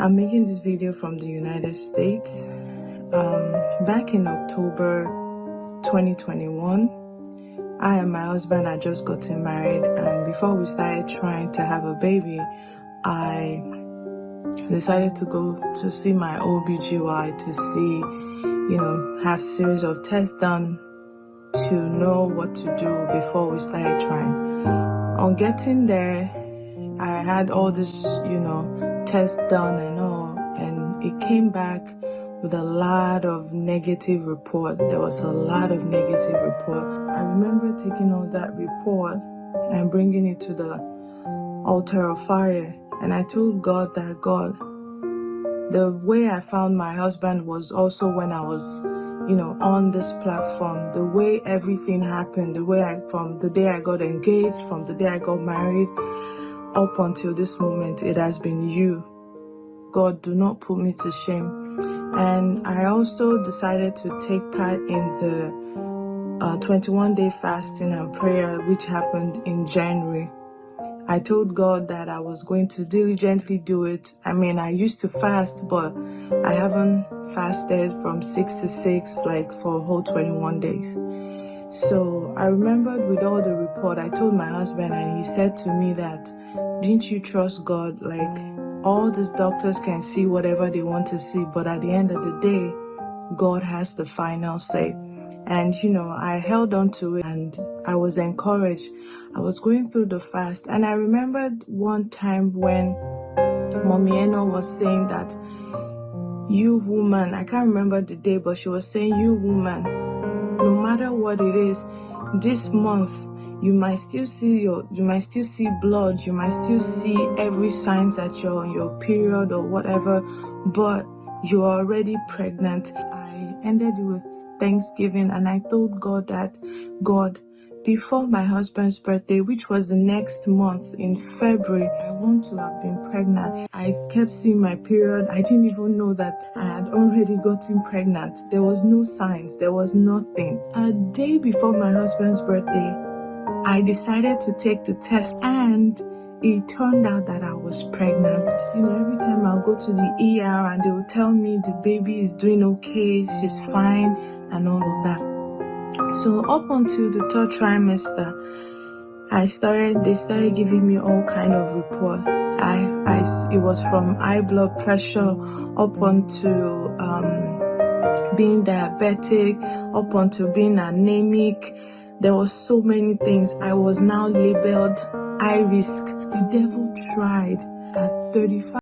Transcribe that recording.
I'm making this video from the United States. Back in October 2021, I and my husband had just gotten married, and before we started trying to have a baby, I decided to go to see my OBGY to see, have series of tests done to know what to do before we started trying. On getting there, I had all this, tests done and all, and it came back with a lot of negative report. There was a lot of negative report. I remember taking all that report and bringing it to the altar of fire, and I told God that, God, the way I found my husband was also when I was, on this platform. The way everything happened, from the day I got engaged, from the day I got married, up until this moment, it has been you. God, do not put me to shame. And I also decided to take part in the 21-day fasting and prayer, which happened in January. I told God that I was going to diligently do it. I mean, I used to fast, but I haven't fasted from 6 to 6, for a whole 21 days. So I remembered with all the report, I told my husband, and he said to me that, didn't you trust God? All these doctors can see whatever they want to see, but at the end of the day, God has the final say. And, I held on to it, and I was encouraged. I was going through the fast, and I remembered one time when Mommy Eno was saying that, you woman, I can't remember the day, but she was saying, you woman, no matter what it is, this month, you might still see blood, you might still see every sign that you're on your period or whatever, but you're already pregnant. I ended it with Thanksgiving, and I told God that, God, before my husband's birthday, which was the next month in February, I want to have been pregnant. I kept seeing my period. I didn't even know that I had already gotten pregnant. There was no signs. There was nothing. A day before my husband's birthday, I decided to take the test, and it turned out that I was pregnant. Every time I'll go to the ER and they will tell me the baby is doing okay, she's fine, and all of that. So up until the third trimester, they started giving me all kind of report. It was from high blood pressure up onto being diabetic, up onto being anemic. There was so many things. I was now labeled high risk. The devil tried at 35.